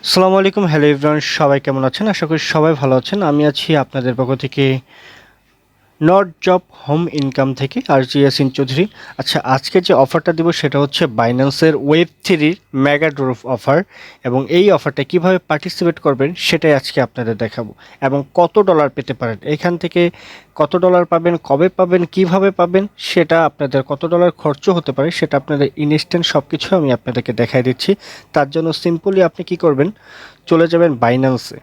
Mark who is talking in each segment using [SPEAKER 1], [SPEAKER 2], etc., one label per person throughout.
[SPEAKER 1] আসসালামু আলাইকুম, hello everyone, সবাই কেমন আছেন? আশা করি সবাই ভালো আছেন। আমি আছি আপনাদের পক্ষ থেকে নট জব হোম ইনকাম থেকে আরজি ইয়াসিন চৌধুরী। আচ্ছা, আজকে যে অফারটা দিব সেটা হচ্ছে বাইন্যান্সের ওয়েব থ্রির মেগা ড্রপ অফার, এবং এই অফারটা কিভাবে পার্টিসিপেট করবেন সেটাই আজকে আপনাদের দেখাবো। এবং কত ডলার পেতে পারেন এখান থেকে, কত ডলার পাবেন, কবে পাবেন, কিভাবে পাবেন, সেটা আপনাদের কত ডলার খরচ হতে পারে সেটা আপনাদের ইনস্ট্যান্ট সব কিছু আমি আপনাদেরকে দেখাই দিচ্ছি। তার জন্য সিম্পলি আপনি কি করবেন, চলে যাবেন বাইন্যান্সে।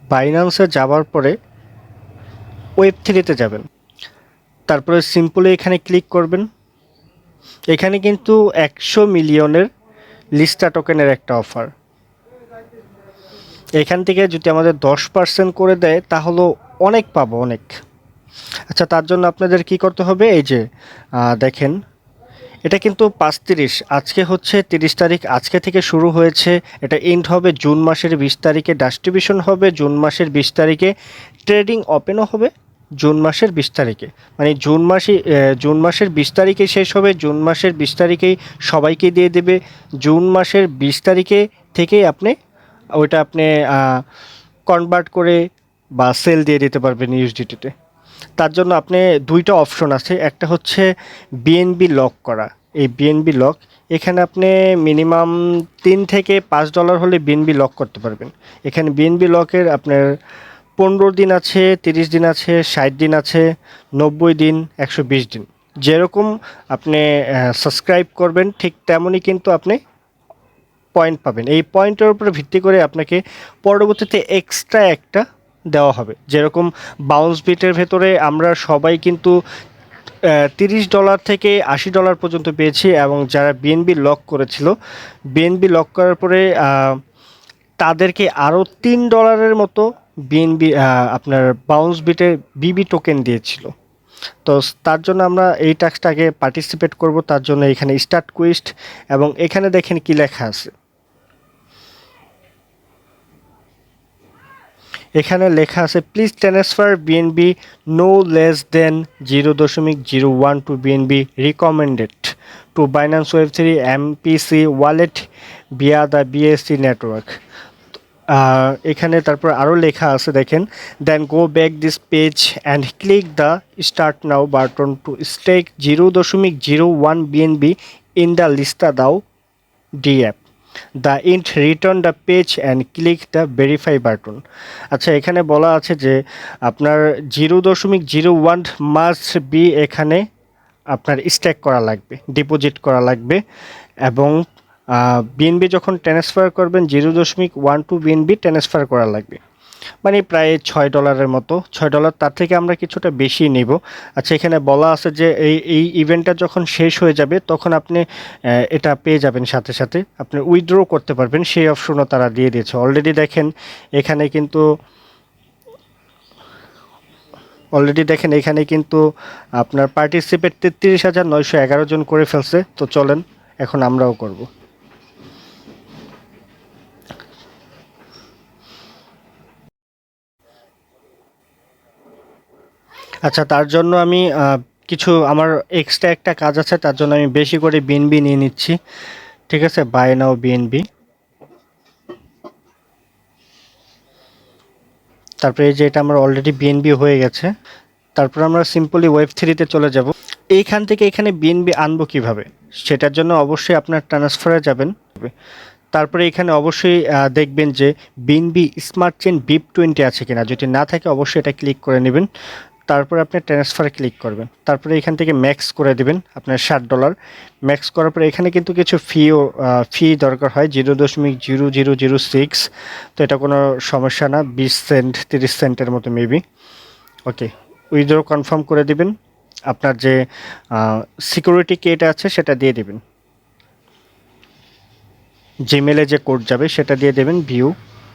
[SPEAKER 1] বাইন্যান্সে যাওয়ার পরে ওয়েব থ্রিতে যাবেন, তারপরে সিম্পলি এখানে ক্লিক করবেন। এখানে কিন্তু 100 মিলিয়নের লিস্টা টোকেনের একটা অফার। এখান থেকে যদি আমাদের 10% করে দেয় তাহলেও অনেক পাবো, অনেক। আচ্ছা, তার জন্য আপনাদের কি করতে হবে, এই যে দেখেন, এটা কিন্তু 5:30, আজকে হচ্ছে 30 তারিখ, আজকে থেকে শুরু হয়েছে। এটা এন্ড হবে জুন মাসের 20 তারিখে, ডিস্ট্রিবিউশন হবে জুন মাসের 20 তারিখে, ট্রেডিং ওপেনও হবে জুন মাসের 20 তারিখে। মানে জুন মাসের 20 তারিখে শেষ হবে, জুন মাসের 20 তারিখেই সবাইকে দিয়ে দেবে। জুন মাসের 20 তারিখে থেকেই আপনি কনভার্ট করে বা সেল দিয়ে দিতে পারবেন ইউএসডিটিতে। তার জন্য আপনি দুইটা অপশন আছে, একটা হচ্ছে বিএনবি লক করা। এই বিএনবি লক, এখানে আপনি মিনিমাম $3 থেকে $5 হলে বিএনবি লক করতে পারবেন। এখানে বিএনবি লকের আপনার 15 দিন আছে, 30 দিন আছে, 60 দিন আছে, 90 দিন, 120 দিন। যেরকম আপনি সাবস্ক্রাইব করবেন ঠিক তেমনই কিন্তু আপনি পয়েন্ট পাবেন। এই পয়েন্টের উপরে ভিত্তি করে আপনাকে পরবর্তীতে এক্সট্রা একটা দেওয়া হবে। যেরকম বাউন্স বিটের ভেতরে আমরা সবাই কিন্তু $30 থেকে $80 পর্যন্ত পেয়েছি, এবং যারা বিএনবি লক করেছিল, বিএনবি লক করার পরে তাদেরকে আরও $3 মতো বিএনবি আপনার বাউন্স বিটে বিবি টোকেন দিয়েছিল। তো তার জন্য আমরা এই টাস্কটাকে পার্টিসিপেট করব। তার জন্য এখানে স্টার্ট কুইস্ট, এবং এখানে দেখেন কি লেখা আছে। এখানে লেখা আছে please transfer BNB no less than 0.01 to BNB recommended to Binance web three MPC wallet via the BSC network. এখানে তারপর আরও লেখা আছে দেখেন, then go back this page and click the start now button to stake 0.01 BNB in the Lista DAO dApp the in return the page and click the verify button. আচ্ছা, এখানে বলা আছে যে আপনার 0.01 মাস্ট বি এখানে আপনার stack করা লাগবে, ডিপোজিট করা লাগবে। এবং বিএনবি যখন ট্রান্সফার করবেন 0.12 বিএনবি ট্রান্সফার করা লাগবে, মানে প্রায় $6 মতো। $6, তার থেকে আমরা কিছুটা বেশি নিব। আচ্ছা, এখানে বলা আছে যে এই ইভেন্টটা যখন শেষ হয়ে যাবে তখন আপনি এটা পেয়ে যাবেন, সাথে সাথে আপনি উইথড্র করতে পারবেন, সেই অপশনও তারা দিয়ে দিয়েছে অলরেডি। দেখেন এখানে কিন্তু আপনার পার্টিসিপেট 33,911 জন করে ফেলছে। তো চলেন এখন আমরাও করব। আচ্ছা, তার জন্য আমি কিছু আমার এক্সট্রা একটা কাজ আছে, তার জন্য আমি বেশি করে বিএনবি নিয়ে নিচ্ছি। ঠিক আছে, বাই নাও বিএনবি। তারপরে এই যে এটা আমার অলরেডি বিএনবি হয়ে গেছে। তারপর আমরা সিম্পলি ওয়েব থ্রিতে চলে যাব। এইখান থেকে এখানে বিএনবি আনবো কিভাবে, সেটার জন্য অবশ্যই আপনার ট্রান্সফারে যাবেন। তারপরে এখানে অবশ্যই দেখবেন যে বিএনবি স্মার্ট চেইন BIP20 আছে কিনা, যদি না থাকে অবশ্যই এটা ক্লিক করে নেবেন। তারপরে আপনি ট্রান্সফারে ক্লিক করবেন, তারপরে এখান থেকে ম্যাক্স করে দেবেন আপনার $60। ম্যাক্স করার পরে এখানে কিন্তু কিছু ফি দরকার হয়, 0.0006। তো এটা কোনো সমস্যা না, 20 সেন্ট 30 সেন্টের মতো মেবি। ওকে, উইথড্র কনফার্ম করে দিবেন। আপনার যে সিকিউরিটি কিটা আছে সেটা দিয়ে দিবেন, জিমেলে যে কোড যাবে সেটা দিয়ে দেবেন। ভিউ,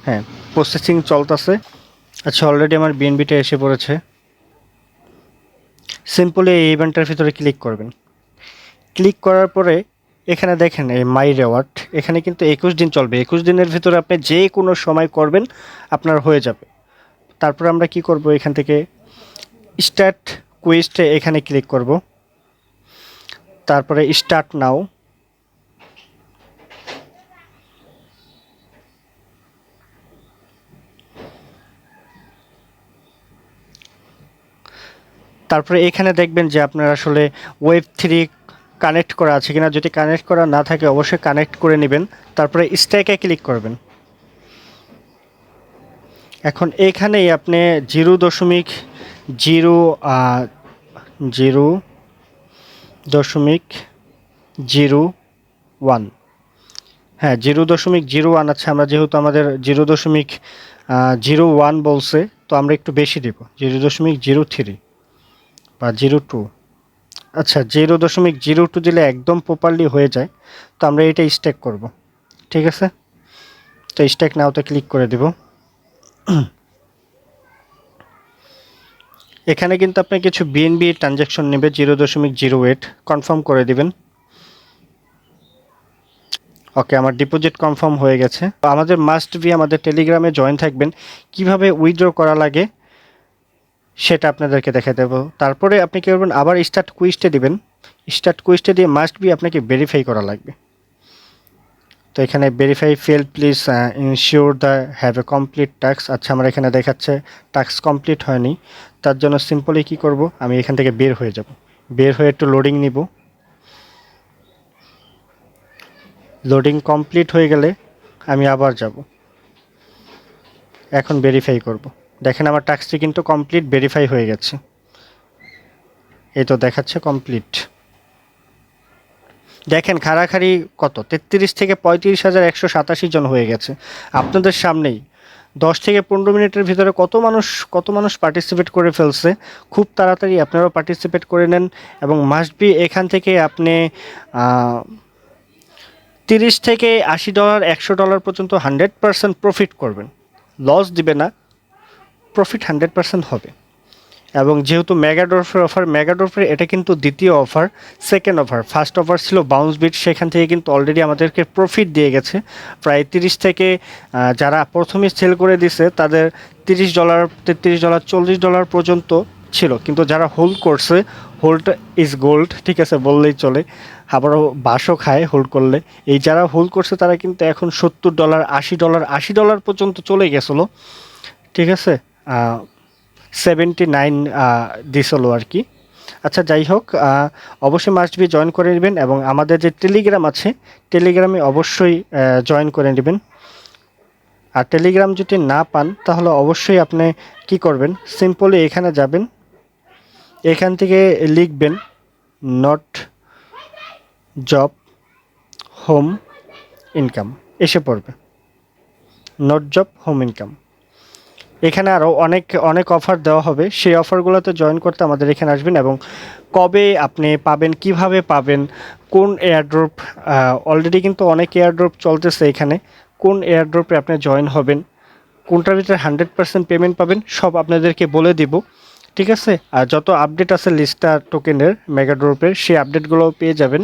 [SPEAKER 1] হ্যাঁ, প্রসেসিং চলতেছে। আচ্ছা, অলরেডি আমার বিএনবিটা এসে পড়েছে। সিম্পলি এই ইভেন্টের ভিতরে ক্লিক করবেন। ক্লিক করার পরে এখানে দেখেন এই মাই রেওয়ার্ড, এখানে কিন্তু 21 দিন চলবে। 21 দিনের ভিতরে আপনি যে কোনো সময় করবেন আপনার হয়ে যাবে। তারপর আমরা কি করব, এখান থেকে স্টার্ট কুইস্টে এখানে ক্লিক করব, তারপরে স্টার্ট নাও, তারপরে এখানে দেখবেন যে আপনার আসলে ওয়েব 3 কানেক্ট করা আছে কিনা। যদি কানেক্ট করা না থাকে অবশ্যই কানেক্ট করে নেবেন। তারপরে স্ট্যাকে ক্লিক করবেন। এখন এখানেই আপনি 0.0.01, হ্যাঁ 0.01 আছে। আমরা যেহেতু আমাদের 0.01 বলছে, তো আমরা একটু বেশি দেব, 0.03 বা 0.2। আচ্ছা 0.02 দিলে একদম প্রপারলি হয়ে যায়। তো আমরা এটা স্ট্যাক করব, ঠিক আছে। তো স্ট্যাক নাওতে ক্লিক করে দেব। এখানে কিন্তু আপনি কিছু বিএনবি ট্রানজ্যাকশন নেবে 0.08, কনফার্ম করে দিবেন। ওকে, আমার ডিপোজিট কনফার্ম হয়ে গেছে। তো আমাদের মাস্ট বি আমাদের টেলিগ্রামে জয়েন থাকবেন। কিভাবে উইথড্র করা লাগে সেটা আপনাদেরকে দেখা দেব। তারপরে আপনি কী করবেন, আবার স্টার্ট কুইস্টে দিবেন। স্টার্ট কুইস্টে দিয়ে মাস্ট বি আপনাকে ভেরিফাই করা লাগবে। তো এখানে verify fail, please ensure the have a complete task. আচ্ছা আমার এখানে দেখাচ্ছে টাস্ক কমপ্লিট হয়নি। তার জন্য সিম্পলি কী করব, আমি এখান থেকে বের হয়ে যাব। বের হয়ে একটু লোডিং নিব। লোডিং কমপ্লিট হয়ে গেলে আমি আবার যাব। এখন ভেরিফাই করব। দেখেন আমার টাস্কটি কিন্তু কমপ্লিট ভেরিফাই হয়ে গেছে। এই তো দেখাচ্ছে কমপ্লিট। দেখেন খাড়াখাড়ি কত 33 থেকে 35,187 জন হয়ে গেছে আপনাদের সামনেই। 10 থেকে 15 মিনিটের ভিতরে কত মানুষ পার্টিসিপেট করে ফেলছে। খুব তাড়াতাড়ি আপনারাও পার্টিসিপেট করে নেন এবং মাস্ট বি এখান থেকে আপনি 30 থেকে $80 $100 পর্যন্ত 100% প্রফিট করবেন। লস দিবে না, প্রফিট 100% হবে। এবং যেহেতু মেগাডোরফের এটা কিন্তু দ্বিতীয় offer, second offer. First offer ছিল বাউন্স বিট, সেখান থেকে কিন্তু অলরেডি আমাদেরকে প্রফিট দিয়ে গেছে প্রায় 30 থেকে, যারা প্রথমে সেল করে দিছে তাদের $30 $33 $40 পর্যন্ত ছিল। কিন্তু যারা হোল্ড করছে, হোল্ড ইজ গোল্ড, ঠিক আছে বললেই চলে। আবারও বাসও খায় হোল্ড করলে। এই যারা হোল্ড করছে তারা কিন্তু এখন $70 $80 পর্যন্ত চলে গেছিলো, ঠিক আছে। 79 দিছিল আর কি। আচ্ছা যাই হোক, অবশ্যই মাস্ট বি জয়েন করে নেবেন এবং আমাদের যে টেলিগ্রাম আছে টেলিগ্রামে অবশ্যই জয়েন করে নেবেন। আর টেলিগ্রাম যদি না পান তাহলে অবশ্যই আপনি কি করবেন, সিম্পলি এখানে যাবেন, এখান থেকে লিখবেন নট জব হোম ইনকাম, এসে পড়বে নট জব হোম ইনকাম। এখানে আরও অনেক অফার দেওয়া হবে, সেই অফারগুলোতে জয়েন করতে আমাদের এখানে আসবেন। এবং কবে আপনি পাবেন, কিভাবে পাবেন, কোন এয়ারড্রপ, অলরেডি কিন্তু অনেক এয়ারড্রপ চলতেছে এখানে, কোন এয়ারড্রপে আপনি জয়েন হবেন, কোনটার ভিতরে 100% পেমেন্ট পাবেন, সব আপনাদেরকে বলে দিব, ঠিক আছে। আর যত আপডেট আছে লিস্টার টোকেনের মেগাড্রপের, সেই আপডেটগুলোও পেয়ে যাবেন।